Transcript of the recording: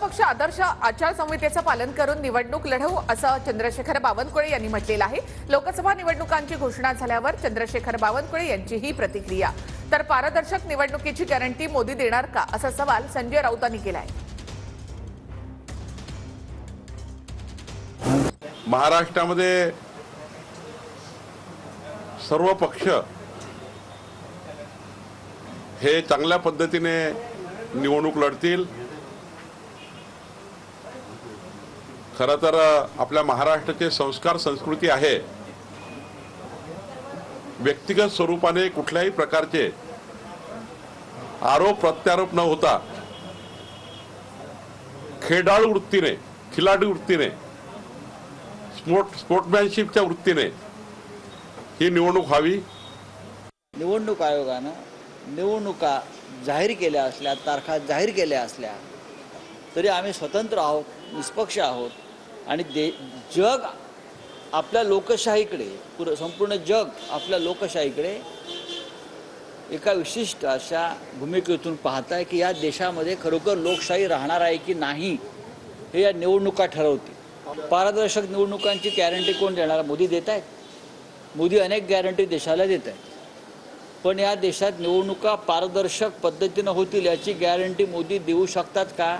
पक्ष आदर्श आचारसंहितेचं पालन करून निवडणूक लढवू असं चंद्रशेखर बावनकुळे यांनी म्हटलेलं आहे। लोकसभा निवडणुकांची घोषणा झाल्यावर चंद्रशेखर बावनकुळे यांची ही प्रतिक्रिया। तर पारदर्शक निवडणुकीची गॅरंटी मोदी देणार का असा सवाल संजय राऊतांनी केला आहे। महाराष्ट्रामध्ये सर्व पक्ष हे चांगल्या पद्धतीने निवडणूक लढतील। खरं तर आपल्या महाराष्ट्राचे संस्कार संस्कृती आहे, व्यक्तिगत स्वरूपाने कुठल्याही प्रकारचे आरोप प्रत्यारोप न होता खेळाडू वृत्तीने, खिलाडी वृत्तीने, स्पोर्ट्समॅनशिपच्या वृत्तीने ही निवडणूक व्हावी। निवडणूक आयोगानं निवडणुका जाहीर केल्या असल्या, तारखा जाहीर केल्या असल्या तरी आम्ही स्वतंत्र आहोत, निष्पक्ष आहोत आणि जग आपल्या लोकशाहीकडे, संपूर्ण जग आपल्या लोकशाहीकडे एका विशिष्ट अशा भूमिकेतून पाहत आहे की या देशामध्ये खरोखर लोकशाही राहणार आहे की नाही हे या निवडणुका ठरवतील। पारदर्शक निवडणुकांची गॅरंटी कोण देणार? मोदी देत आहेत। मोदी अनेक गॅरंटी देशाला देत आहेत, पण या देशात निवडणुका पारदर्शक पद्धतीनं होतील याची गॅरंटी मोदी देऊ शकतात का?